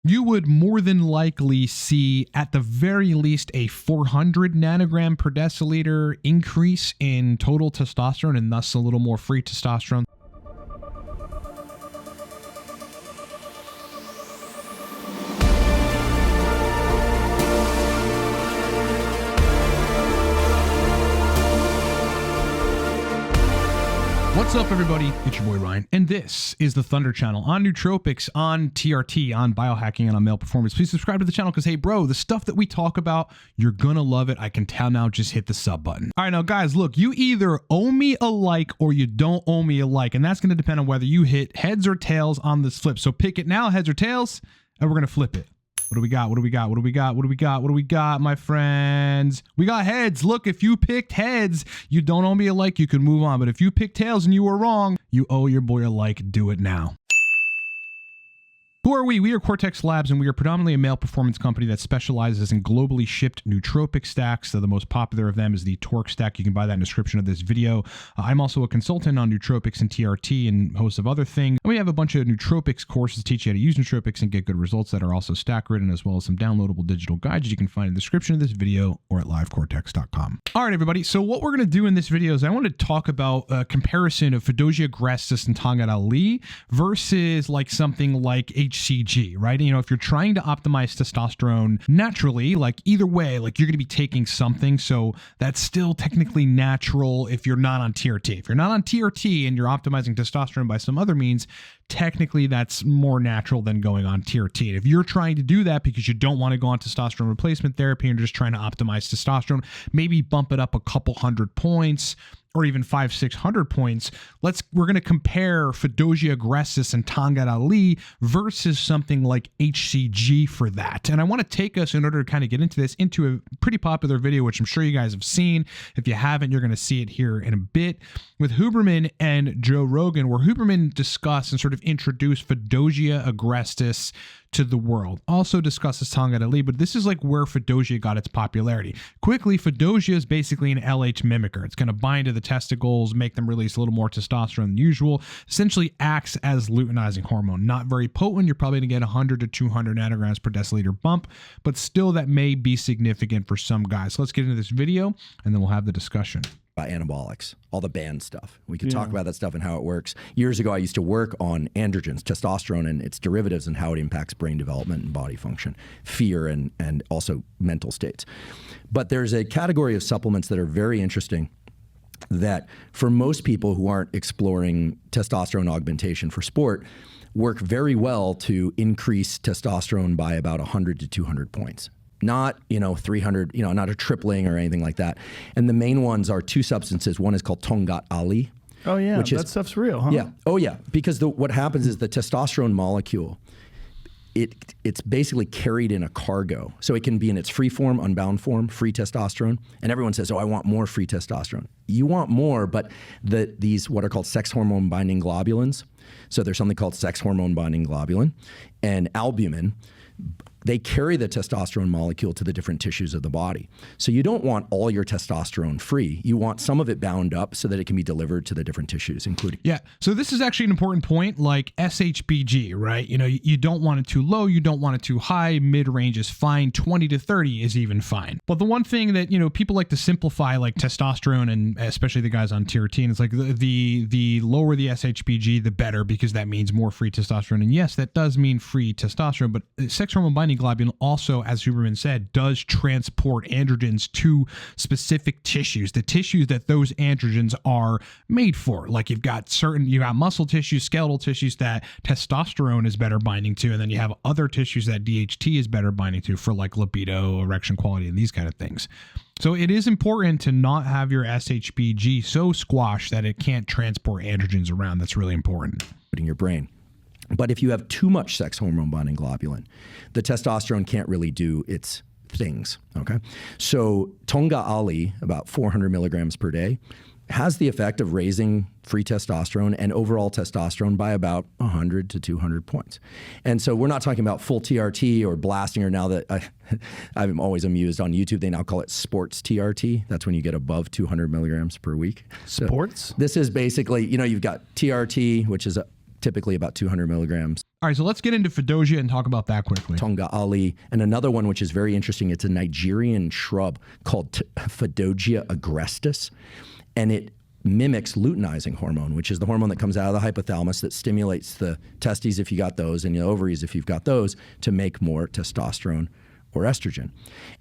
you would more than likely see at the very least a 400 nanogram per deciliter increase in total testosterone and thus a little more free testosterone. What's up, everybody? It's your boy Ryan, and this is the Thunder Channel on Nootropics, on TRT, on biohacking, and on male performance. Please subscribe to the channel because, hey, bro, the stuff that we talk about, you're gonna love it. I can tell now. Just hit the sub button. All right, now, guys, look, you either owe me a like or you don't owe me a like, and that's gonna depend on whether you hit heads or tails on this flip. So pick it now, heads or tails, and we're gonna flip it. What do we got? What do we got? What do we got? What do we got? What do we got, my friends? We got heads. Look, if you picked heads, you don't owe me a like. You can move on. But if you picked tails and you were wrong, you owe your boy a like. Do it now. Who are we? We are Cortex Labs, and we are predominantly a male performance company that specializes in globally shipped nootropic stacks. So the most popular of them is the Torque stack. You can buy that in the description of this video. I'm also a consultant on nootropics and TRT and host of other things. And we have a bunch of nootropics courses to teach you how to use nootropics and get good results that are also stack written, as well as some downloadable digital guides you can find in the description of this video or at livecortex.com. All right, everybody. So what we're going to do in this video is I want to talk about a comparison of Fadogia gratis and Tongkat Ali versus like something like HCG, right? You know, if you're trying to optimize testosterone naturally, like either way, like you're going to be taking something. So that's still technically natural if you're not on TRT. If you're not on TRT and you're optimizing testosterone by some other means, technically that's more natural than going on TRT. And if you're trying to do that because you don't want to go on testosterone replacement therapy and you're just trying to optimize testosterone, maybe bump it up a couple hundred points or even 500-600 points. We're going to compare Fadogia gratis and Tongkat Ali versus something like HCG for that. And I want to take us, in order to kind of get into this, into a pretty popular video, which I'm sure you guys have seen. If you haven't, you're going to see it here in a bit, with Huberman and Joe Rogan, where Huberman discussed and sort of introduced Fadogia gratis to the world. Also discusses Tongkat Ali, but this is like where Fadogia got its popularity. Quickly, Fadogia is basically an LH mimicker. It's going to bind to the testicles, make them release a little more testosterone than usual, essentially acts as luteinizing hormone. Not very potent. You're probably going to get 100 to 200 nanograms per deciliter bump, but still that may be significant for some guys. So let's get into this video and then we'll have the discussion. About anabolics, all the banned stuff. We could talk about that stuff and how it works. Years ago, I used to work on androgens, testosterone and its derivatives, and how it impacts brain development and body function, fear, and also mental states. But there's a category of supplements that are very interesting that for most people who aren't exploring testosterone augmentation for sport, work very well to increase testosterone by about 100 to 200 points. Not, 300, not a tripling or anything like that. And the main ones are two substances. One is called Tongkat Ali. Oh, yeah. That stuff's real, huh? Yeah. Oh, yeah. Because what happens is the testosterone molecule, it's basically carried in a cargo. So it can be in its free form, unbound form, free testosterone. And everyone says, oh, I want more free testosterone. You want more, but these what are called sex hormone binding globulins. So there's something called sex hormone binding globulin and albumin. They carry the testosterone molecule to the different tissues of the body. So you don't want all your testosterone free. You want some of it bound up so that it can be delivered to the different tissues, including... Yeah, so this is actually an important point, like SHBG, right? You don't want it too low, you don't want it too high, mid-range is fine, 20 to 30 is even fine. But the one thing that, people like to simplify, like testosterone, and especially the guys on tier T, and it's like the lower the SHBG, the better, because that means more free testosterone. And yes, that does mean free testosterone, but sex hormone binding globulin also, as Huberman said, does transport androgens to specific tissues, the tissues that those androgens are made for. Like you got muscle tissues, skeletal tissues that testosterone is better binding to, and then you have other tissues that DHT is better binding to for like libido, erection quality, and these kind of things. So it is important to not have your SHBG so squashed that it can't transport androgens around. That's really important. In your brain. But if you have too much sex hormone binding globulin, the testosterone can't really do its things, okay? So Tongkat Ali, about 400 milligrams per day, has the effect of raising free testosterone and overall testosterone by about 100 to 200 points. And so we're not talking about full TRT or blasting, or now that I'm always amused on YouTube, they now call it sports TRT. That's when you get above 200 milligrams per week. Sports? So this is basically, you've got TRT, which is typically about 200 milligrams. All right, so let's get into Fadogia and talk about that quickly. Tongkat Ali, and another one which is very interesting. It's a Nigerian shrub called Fadogia agrestis, and it mimics luteinizing hormone, which is the hormone that comes out of the hypothalamus that stimulates the testes if you got those and the ovaries if you've got those to make more testosterone or estrogen.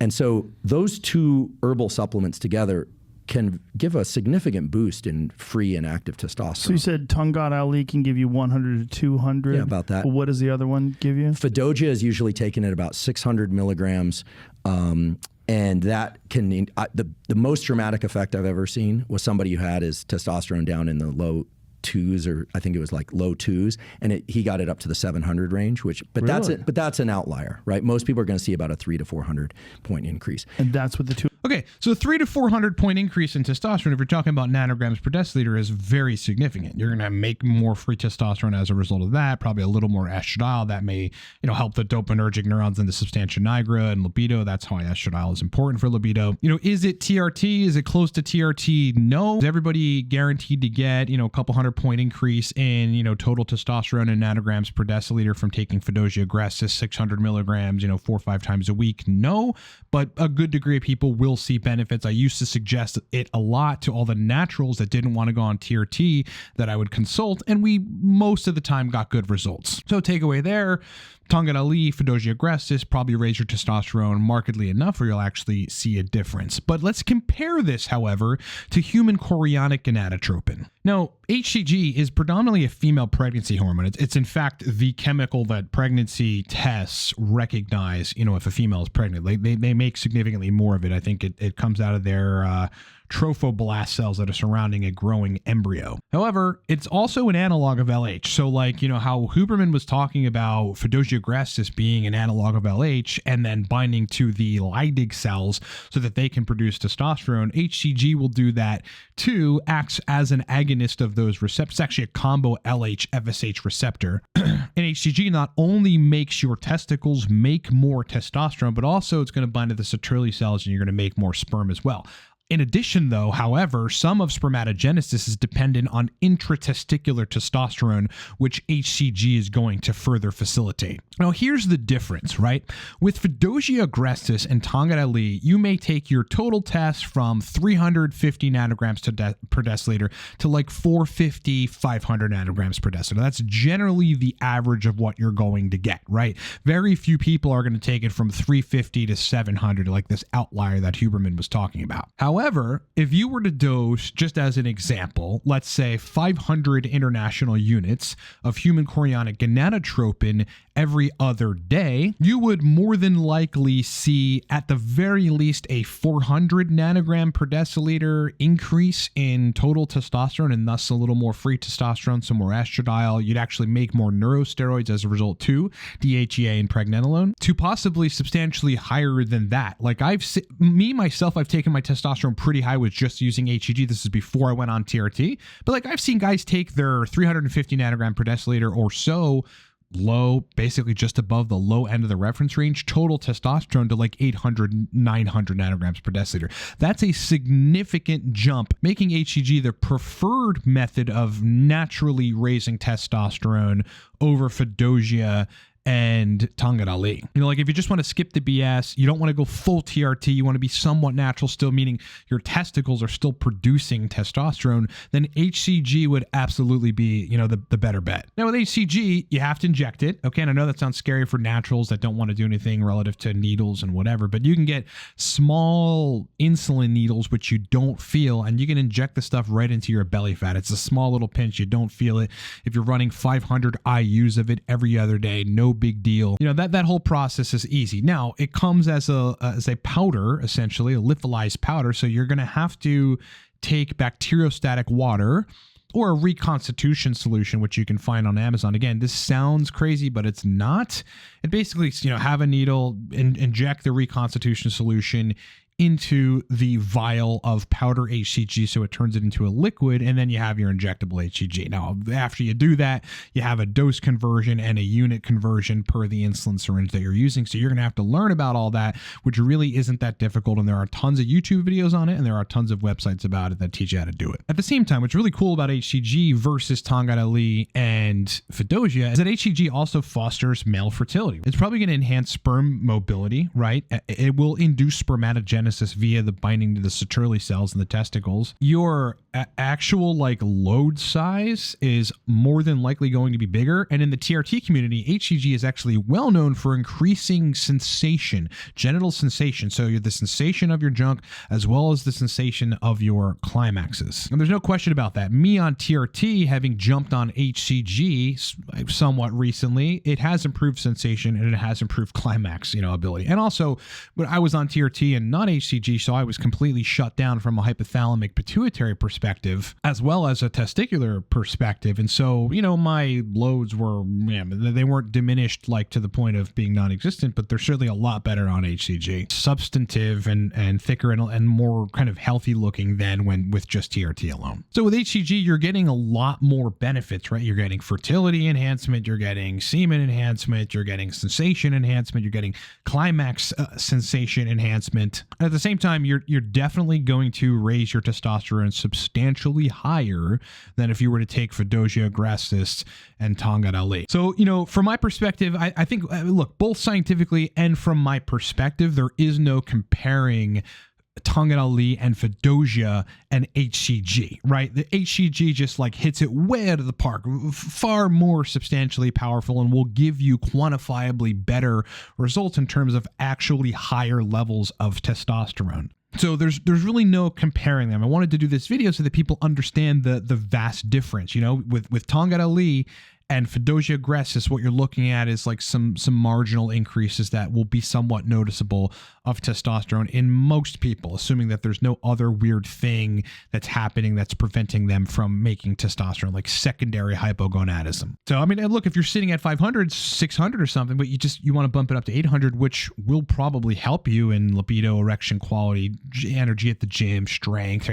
And so those two herbal supplements together can give a significant boost in free and active testosterone. So you said Tongkat Ali can give you 100 to 200? Yeah, about that. Well, what does the other one give you? Fadogia is usually taken at about 600 milligrams. And that can, the most dramatic effect I've ever seen was somebody who had his testosterone down in the low twos, or I think it was like low twos, and he got it up to the 700 range, but Really? that's an outlier, right? Most people are going to see about a 300 to 400 point increase. And that's what the two. Okay, so 300 to 400 point increase in testosterone, if you're talking about nanograms per deciliter, is very significant. You're going to make more free testosterone as a result of that, probably a little more estradiol. That may, help the dopaminergic neurons in the substantia nigra and libido. That's why estradiol is important for libido. Is it TRT? Is it close to TRT? No. Is everybody guaranteed to get, a couple 100-point increase in, total testosterone in nanograms per deciliter from taking Fadogia agrestis 600 milligrams, 4 or 5 times a week? No, but a good degree of people will see benefits. I used to suggest it a lot to all the naturals that didn't want to go on TRT that I would consult, and we most of the time got good results. So takeaway there, Tongkat Ali, Fadogia agrestis probably raise your testosterone markedly enough where you'll actually see a difference. But let's compare this, however, to human chorionic gonadotropin. Now, HCG is predominantly a female pregnancy hormone. It's in fact the chemical that pregnancy tests recognize, if a female is pregnant. They make significantly more of it. I think it comes out of their trophoblast cells that are surrounding a growing embryo. However, it's also an analog of LH. So how Huberman was talking about Fadogia agrestis being an analog of LH and then binding to the Leydig cells so that they can produce testosterone, HCG will do that too, acts as an agonist of those receptors. It's actually a combo LH-FSH receptor. And HCG not only makes your testicles make more testosterone, but also it's going to bind to the Sertoli cells and you're going to make more sperm as well. In addition, though, however, some of spermatogenesis is dependent on intratesticular testosterone, which HCG is going to further facilitate. Now, here's the difference, right? With Fadogia agrestis and Tongkat Ali, you may take your total test from 350 nanograms per deciliter to like 450, 500 nanograms per deciliter. That's generally the average of what you're going to get, right? Very few people are going to take it from 350 to 700, like this outlier that Huberman was talking about. However, if you were to dose, just as an example, let's say 500 international units of human chorionic gonadotropin every other day, you would more than likely see at the very least a 400 nanogram per deciliter increase in total testosterone and thus a little more free testosterone, some more estradiol. You'd actually make more neurosteroids as a result too, DHEA and pregnenolone, to possibly substantially higher than that. Like I've taken my testosterone pretty high with just using HCG. This is before I went on TRT, but like I've seen guys take their 350 nanogram per deciliter or so low, basically just above the low end of the reference range, total testosterone to like 800, 900 nanograms per deciliter. That's a significant jump, making HCG the preferred method of naturally raising testosterone over Fadogia and Tongkat Ali. Like if you just want to skip the BS, you don't want to go full TRT, you want to be somewhat natural still, meaning your testicles are still producing testosterone, then HCG would absolutely be, the better bet. Now with HCG, you have to inject it. Okay, and I know that sounds scary for naturals that don't want to do anything relative to needles and whatever, but you can get small insulin needles, which you don't feel, and you can inject the stuff right into your belly fat. It's a small little pinch, you don't feel it. If you're running 500 IUs of it every other day, no big deal. That whole process is easy. Now it comes as a powder, essentially a lyophilized powder. So you're going to have to take bacteriostatic water or a reconstitution solution, which you can find on Amazon. Again, this sounds crazy, but it's not. It basically, have a needle, inject the reconstitution solution into the vial of powder HCG, so it turns it into a liquid, and then you have your injectable HCG. Now, after you do that, you have a dose conversion and a unit conversion per the insulin syringe that you're using. So you're going to have to learn about all that, which really isn't that difficult. And there are tons of YouTube videos on it, and there are tons of websites about it that teach you how to do it. At the same time, what's really cool about HCG versus Tongkat Ali and Fadogia is that HCG also fosters male fertility. It's probably going to enhance sperm mobility, right? It will induce spermatogenesis via the binding to the Sertoli cells in the testicles. Your actual like load size is more than likely going to be bigger. And in the TRT community, HCG is actually well known for increasing sensation, genital sensation. So you're the sensation of your junk as well as the sensation of your climaxes. And there's no question about that. Me on TRT, having jumped on HCG somewhat recently, it has improved sensation and it has improved climax, ability. And also, when I was on TRT and not HCG, so I was completely shut down from a hypothalamic pituitary perspective as well as a testicular perspective. And so, my loads were, they weren't diminished like to the point of being non-existent, but they're certainly a lot better on HCG. Substantive and thicker and more kind of healthy looking than when with just TRT alone. So with HCG, you're getting a lot more benefits, right? You're getting fertility enhancement, you're getting semen enhancement, you're getting sensation enhancement, you're getting climax sensation enhancement. At the same time, you're definitely going to raise your testosterone substantially higher than if you were to take Fadogia gracis and Tongkat Ali. So, from my perspective, I think, look, both scientifically and from my perspective, there is no comparing Tongkat Ali and Fadogia and HCG, right? The HCG just like hits it way out of the park, far more substantially powerful, and will give you quantifiably better results in terms of actually higher levels of testosterone. So there's really no comparing them. I wanted to do this video so that people understand the vast difference. With Tongkat Ali and Fadogia gracis, what you're looking at is like some marginal increases that will be somewhat noticeable of testosterone in most people, assuming that there's no other weird thing that's happening that's preventing them from making testosterone, like secondary hypogonadism. So, look, if you're sitting at 500, 600 or something, but you want to bump it up to 800, which will probably help you in libido, erection quality, energy at the gym, strength,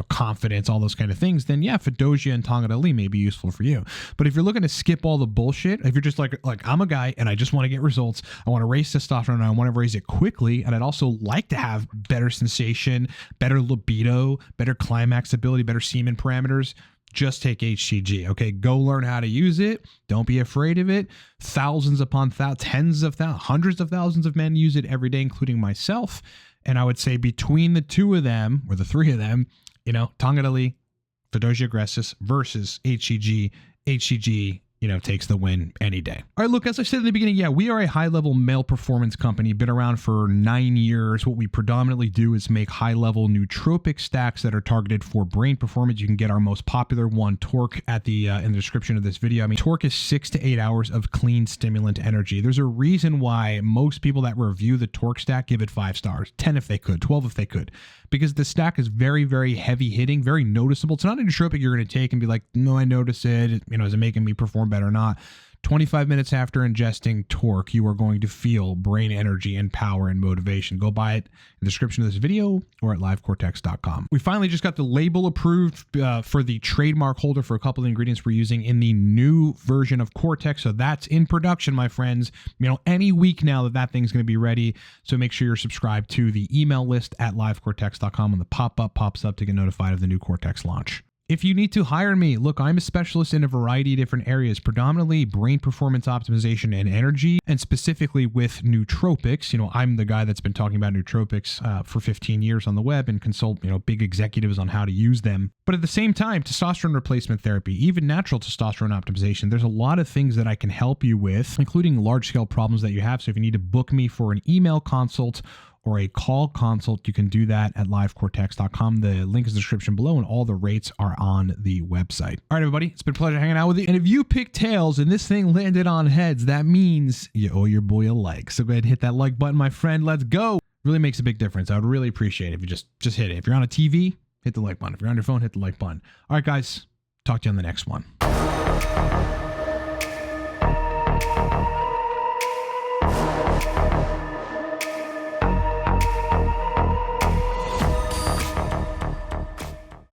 confidence, all those kind of things, then yeah, Fadogia and Tongkat Ali may be useful for you. But if you're looking to skip all the bullshit, if you're just like I'm a guy and I just want to get results, I want to raise testosterone and I want to raise it quickly, and I'd also like to have better sensation, better libido, better climax ability, better semen parameters, just take HCG. Okay, go learn how to use it. Don't be afraid of it. Thousands upon thousands, tens of thousands, hundreds of thousands of men use it every day, including myself. And I would say between the two of them, or the three of them, Tongkat Ali, Fadogia gracis versus HCG, takes the win any day. All right, look, as I said in the beginning, yeah, we are a high-level male performance company, been around for 9 years. What we predominantly do is make high-level nootropic stacks that are targeted for brain performance. You can get our most popular one, Torque, at the in the description of this video. Torque is 6 to 8 hours of clean stimulant energy. There's a reason why most people that review the Torque stack give it 5 stars, 10 if they could, 12 if they could, because the stack is very, very heavy hitting, very noticeable. It's not a nootropic you're going to take and be like, no, I notice it. Is it making me perform better or not? 25 minutes after ingesting Torque, you are going to feel brain energy and power and motivation. Go buy it in the description of this video or at livecortex.com. We finally just got the label approved for the trademark holder for a couple of the ingredients we're using in the new version of Cortex. So that's in production, my friends. Any week now that thing's going to be ready. So make sure you're subscribed to the email list at livecortex.com when the pop-up pops up to get notified of the new Cortex launch. If you need to hire me, look, I'm a specialist in a variety of different areas, predominantly brain performance optimization and energy, and specifically with nootropics. I'm the guy that's been talking about nootropics for 15 years on the web and consult, big executives on how to use them. But at the same time, testosterone replacement therapy, even natural testosterone optimization, there's a lot of things that I can help you with, including large-scale problems that you have. So if you need to book me for an email consult or a call consult, you can do that at livecortex.com. The link is in the description below, and all the rates are on the website. All right, everybody, it's been a pleasure hanging out with you. And if you picked tails and this thing landed on heads, that means you owe your boy a like. So go ahead and hit that like button, my friend. Let's go. Really makes a big difference. I would really appreciate it if you just hit it. If you're on a TV, hit the like button. If you're on your phone, hit the like button. All right, guys, talk to you on the next one.